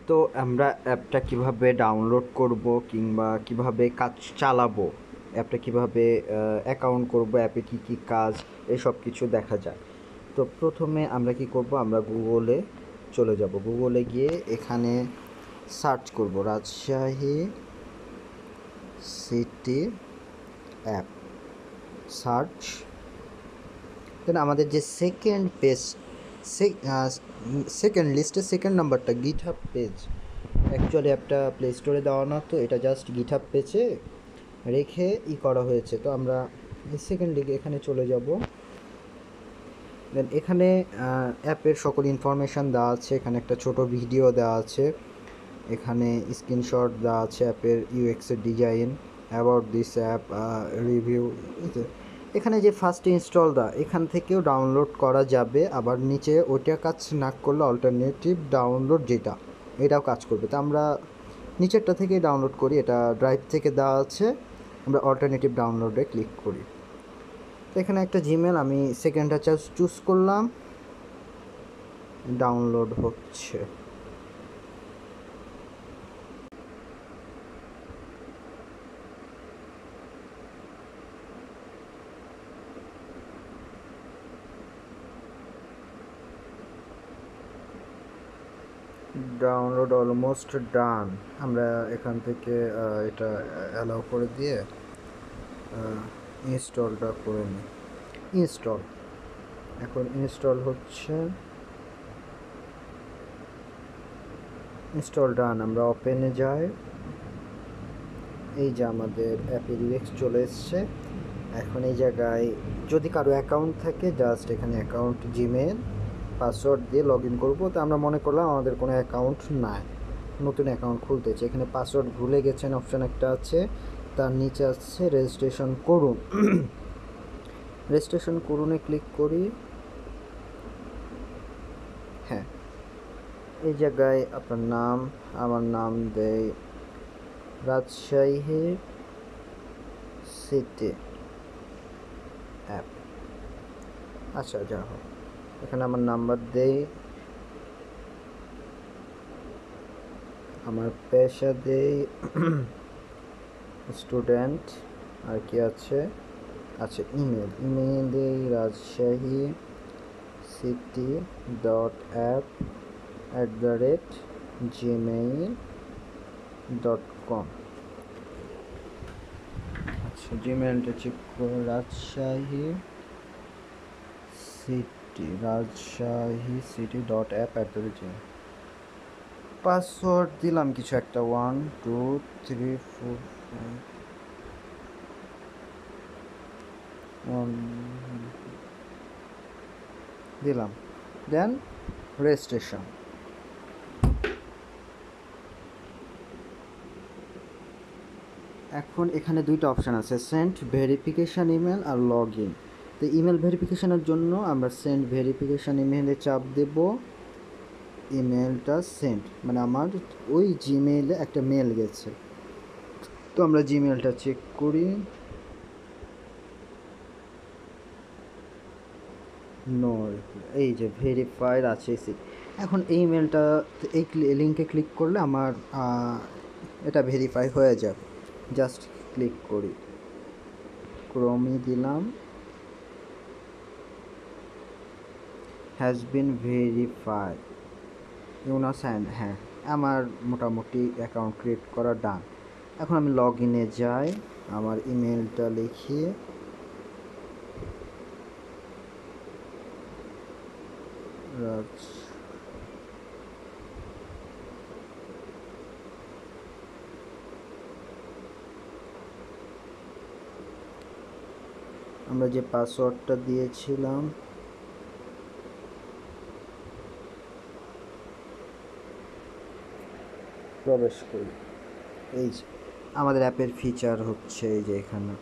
তো আমরা অ্যাপটা কিভাবে ডাউনলোড করব কিংবা কিভাবে কাজ চালাবো, অ্যাপটা কিভাবে অ্যাকাউন্ট করব, অ্যাপে কি কি কাজ, এসব কিছু দেখা যায়। তো প্রথমে আমরা কি করব, আমরা গুগলে চলে যাব। গুগলে গিয়ে এখানে সার্চ করব রাজশাহী সিটি অ্যাপ, সার্চ। দেন আমাদের যে সেকেন্ড পেজ, সেকেন্ড লিস্টে সেকেন্ড নাম্বারটা গিটহাব পেজ। অ্যাকচুয়ালি অ্যাপটা প্লে স্টোরে দেওয়া না, তো এটা জাস্ট গিটহাব পেজে রেখে করা হয়েছে। তো আমরা সেকেন্ড লিগে এখানে চলে যাব। দেন এখানে অ্যাপের সকল ইনফরমেশান দেওয়া আছে। এখানে একটা ছোট ভিডিও দেওয়া আছে, এখানে স্ক্রিনশট দেওয়া আছে অ্যাপের ইউএক্সের design, about this app, review. এখানে যে ফার্স্ট ইনস্টলটা, এখান থেকেও ডাউনলোড করা যাবে। আবার নিচে ওইটা কাজ না করলে অল্টারনেটিভ ডাউনলোড যেটা, এটাও কাজ করবে। তো আমরা নিচেরটা থেকেই ডাউনলোড করি, এটা ড্রাইভ থেকে দেওয়া আছে। আমরা অল্টারনেটিভ ডাউনলোডে ক্লিক করি। তো এখানে একটা জিমেল আমি সেকেন্ডটা চুজ করলাম, ডাউনলোড হচ্ছে। Download almost done. আমরা এখান থেকে এটা অ্যালাউ করে দিয়ে ইনস্টলটা করে নিই। ইনস্টল, এখন ইনস্টল হচ্ছে। ইনস্টল ডান। আমরা ওপেনে যাই। এই যে আমাদের অ্যাপের ইউএক্স চলে এসছে। এখন এই জায়গায় যদি কারো অ্যাকাউন্ট থাকে, জাস্ট এখানে অ্যাকাউন্ট, জিমেল, পাসওয়ার্ড দিয়ে লগ ইন করবো। তো আমরা মনে করলাম আমাদের কোনো অ্যাকাউন্ট নাই, নতুন অ্যাকাউন্ট খুলতে চাই। এখানে পাসওয়ার্ড ভুলে গেছেন অপশান একটা আছে, তার নিচে আছে রেজিস্ট্রেশন করুন। রেজিস্ট্রেশন করুনে ক্লিক করি। হ্যাঁ, এই জায়গায় আপনার নাম, আমার নাম দেয় রাজশাহী সিটি অ্যাপ। আচ্ছা, যা হোক, এখানে আমার নাম্বার দেই, আমার পেশা দেই স্টুডেন্ট। আর কি আছে, আচ্ছা ইমেল, ইমেল দেই Rajshahi city dot app @gmail.com। আচ্ছা, জিমেলটা চেক করে, Rajshahi city dot app @gmail। Password দিলাম কিছু একটা, 1 2 3 4 5 দিলাম। Then registration. এখন এখানে দুইটা অপশান আছে, সেন্ড ভেরিফিকেশান ইমেল আর লগ ইন। তো ইমেল ভেরিফিকেশানের জন্য আমরা সেন্ড ভেরিফিকেশান ইমেলে চাপ দেব। ইমেলটা সেন্ড, মানে আমার ওই জিমেইলে একটা মেল গেছে। তো আমরা জিমেলটা চেক করি, নো, এই যে ভেরিফাইড আছে। এখন এই মেলটা, এই লিঙ্কে ক্লিক করলে আমার এটা ভেরিফাই হয়ে যাবে। জাস্ট ক্লিক করি, ক্রোমে দিলাম, has been verified Yunus and. হ্যাঁ, আমার মোটামুটি অ্যাকাউন্ট ক্রিয়েট করা ডান। এখন আমি লগ ইনে যাই, আমার ইমেলটা লিখি, আমরা যে পাসওয়ার্ডটা দিয়েছিলাম, প্রবেশ করি। এই যে আমাদের অ্যাপের ফিচার হচ্ছে, এই যে এখানে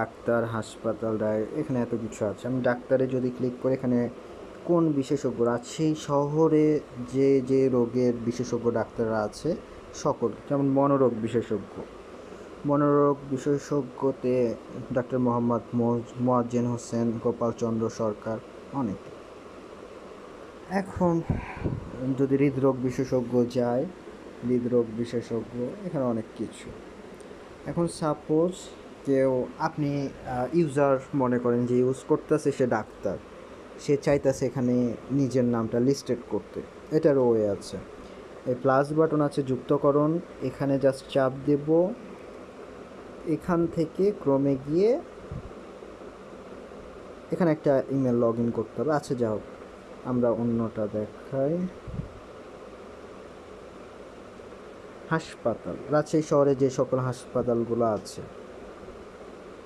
ডাক্তার, হাসপাতাল, এখানে এত কিছু আছে। আমি ডাক্তারে যদি ক্লিক করি, এখানে কোন বিশেষজ্ঞ আছে, সেই শহরে যে যে রোগের বিশেষজ্ঞ ডাক্তাররা আছে সকল, যেমন মনোরোগ বিশেষজ্ঞতে ডাক্তার মোহাম্মদ মোয়াজ্জেম হোসেন, গোপাল চন্দ্র সরকার, অনেক। এখন যদি হৃদরোগ বিশেষজ্ঞ যায়, হৃদরোগ বিশেষজ্ঞ এখানে অনেক কিছু। এখন সাপোজ কেউ আপনি ইউজার মনে করেন যে ইউজ করতেছে, সে ডাক্তার, সে চাইতেছে এখানে নিজের নামটা লিস্টেড করতে, এটারও ওয়ে আছে। এই প্লাস বাটন আছে যুক্তকরণ, এখানে জাস্ট চাপ দেব, এখান থেকে ক্রমে গিয়ে এখানে একটা ইমেল লগ ইন করতে হবে। আচ্ছা যাও, আমরা অন্যটা দেখাই। হাসপাতাল, রাজশাহী শহরে যে সকল হাসপাতালগুলো আছে,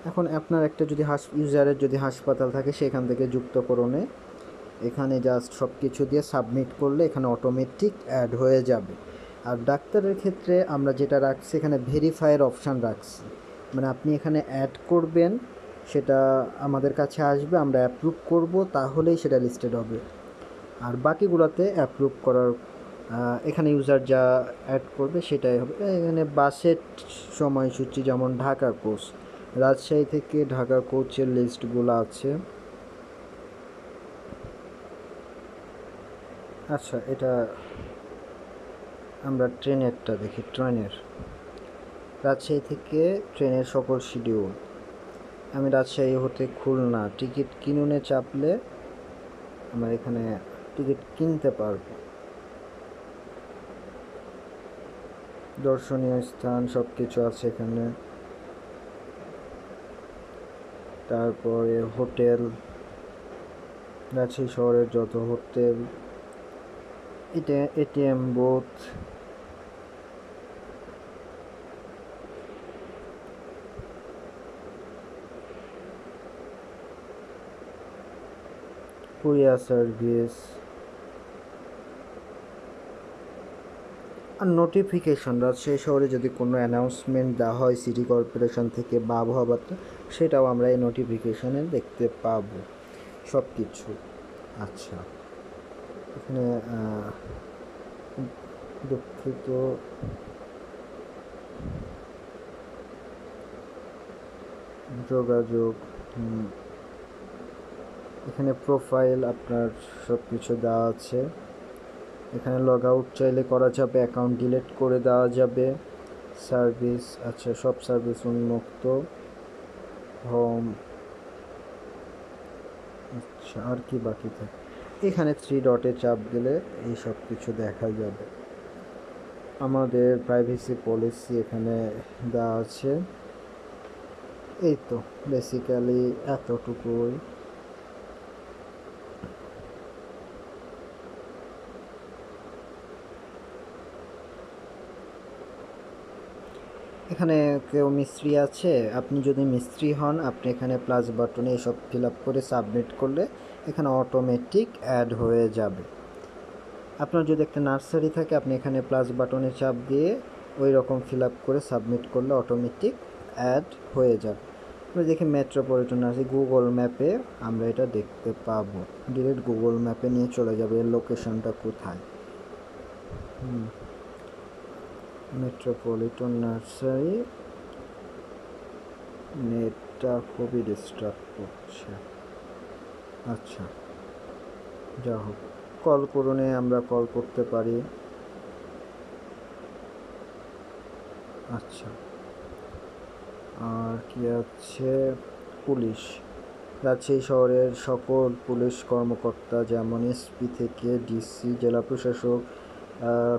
এখন আপনার একটা যদি ইউজারের যদি হাসপাতাল থাকে, সেখান থেকে যুক্তকরণে এখানে জাস্ট সব কিছু দিয়ে সাবমিট করলে এখানে অটোমেটিক অ্যাড হয়ে যাবে। আর ডাক্তারের ক্ষেত্রে আমরা যেটা রাখছি, এখানে ভেরিফাইয়ের অপশান রাখছি, মানে আপনি এখানে অ্যাড করবেন, সেটা আমাদের কাছে আসবে, আমরা অ্যাপ্রুভ করব, তাহলেই সেটা লিস্টেড হবে। আর বাকিগুলোতে অ্যাপ্রুভ করার এখানে ইউজার যা অ্যাড করবে সেটাই হবে। এখানে বাসের সময়সূচি, যেমন ঢাকা কোচ, রাজশাহী থেকে ঢাকা কোচের লিস্টগুলো আছে। আচ্ছা, এটা আমরা ট্রেনেরটা দেখি। ট্রেনের রাজশাহী থেকে ট্রেনের সকল শিডিউল, আমি রাজশাহী হতে খুলনা টিকিট কিনুনে চাপলে আমরা এখানে টিকিট কিনতে পারবো। দর্শনীয় স্থান সব কিছু আছে এখানে। তারপরে হোটেল, রাজশাহী শহরের যত হোটেল, এটা এটিএম বুথ, কুরিয়ার সার্ভিস, আর নোটিফিকেশন। রাজশাহী শহরে যদি কোনো অ্যানাউন্সমেন্ট দেওয়া হয় সিটি কর্পোরেশন থেকে বা আবহাওয়া, সেটাও আমরা এই নোটিফিকেশনে দেখতে পাবো সব কিছু। আচ্ছা, এখানে দুঃখিত, যোগাযোগ, এখানে প্রোফাইল আপনার সব কিছু দেওয়া আছে। এখানে লগ আউট চাইলে করা যাবে, অ্যাকাউন্ট ডিলিট করে দেওয়া যাবে। সার্ভিস, আচ্ছা সব সার্ভিস উন্মুক্ত। হোম, আচ্ছা আর কি বাকি থাকে, এখানে 3 ডটে চাপ দিলে এই সব কিছু দেখা যাবে। আমাদের প্রাইভেসি পলিসি এখানে দেওয়া আছে। এই তো বেসিক্যালি এতটুকুই। এখানে কেউ মিস্ত্রি আছে, আপনি যদি মিস্ত্রি হন, আপনি এখানে প্লাস বাটনে এসব ফিল আপ করে সাবমিট করলে এখানে অটোমেটিক অ্যাড হয়ে যাবে। আপনার যদি একটা নার্সারি থাকে, আপনি এখানে প্লাস বাটনে চাপ দিয়ে ওই রকম ফিল আপ করে সাবমিট করলে অটোমেটিক অ্যাড হয়ে যাবে। আমরা দেখি মেট্রোপলিটন নার্সারি, গুগল ম্যাপে আমরা এটা দেখতে পাবো, ডিরেক্ট গুগল ম্যাপে নিয়ে চলে যাবে এর লোকেশনটা কোথায়। মেট্রোপলিটন নার্সারি, নেটটা খুবই ডিস্টার্ব করছে। আচ্ছা যা হোক, কল করুনে আমরা কল করতে পারি। আচ্ছা, আর কি আছে, পুলিশ, রাজশাহী শহরের সকল পুলিশ কর্মকর্তা, যেমন এসপি থেকে ডিসি, জেলা প্রশাসক,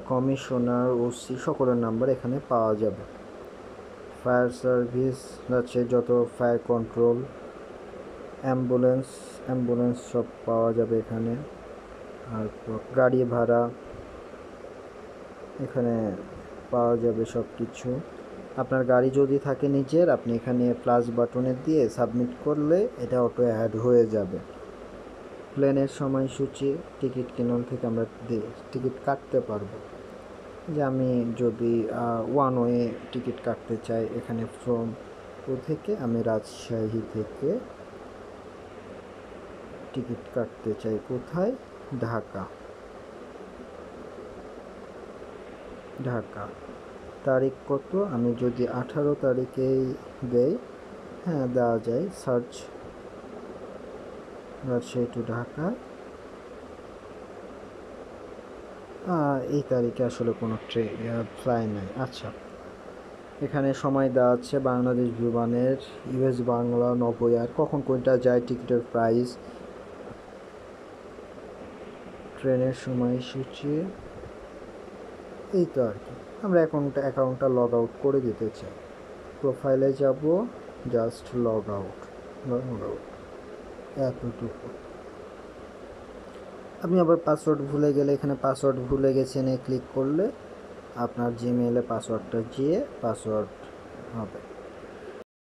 কমিশনার, ওসি, সকলের নাম্বার এখানে পাওয়া যাবে। ফায়ার সার্ভিস, রাজশাহীর যত ফায়ার কন্ট্রোল, অ্যাম্বুলেন্স সব পাওয়া যাবে এখানে। আর গাড়ি ভাড়া এখানে পাওয়া যাবে সব কিছু। আপনার গাড়ি যদি থাকে নিজের, আপনি এখানে প্লাস বাটনে দিয়ে সাবমিট করলে এটা অটো অ্যাড হয়ে যাবে। প্লেনের সময়সূচি, টিকিট কিনুন থেকে আমরা টিকিট কাটতে পারবো। যে আমি যদি ওয়ান ওয়ে টিকিট কাটতে চাই, এখানে ফ্রম থেকে আমি রাজশাহী থেকে টিকিট কাটতে চাই, কোথায়, ঢাকা। তারিখ কত, আমি যদি 18 তারিখেই দেই, হ্যাঁ দেওয়া যায়, সার্চ রাজশাহী টু ঢাকা, এই তারিখে আসলে কোনো ফ্লাইট নাই। আচ্ছা, এখানে সময় দেওয়া আছে বাংলাদেশ বিমানের ইউএস বাংলা 90, আর কখন কোনটা যায়, টিকিটের প্রাইস, ট্রেনের সময়সূচি, এই তো আর কি। আমরা অ্যাকাউন্টটা লগ আউট করে দিতে চাই। প্রোফাইলে যাব, জাস্ট লগ আউট, এতটুকু। আপনি আবার পাসওয়ার্ড ভুলে গেলে এখানে পাসওয়ার্ড ভুলে গেছেন ক্লিক করলে আপনার জিমেইলে পাসওয়ার্ডটা গিয়ে পাসওয়ার্ড হবে।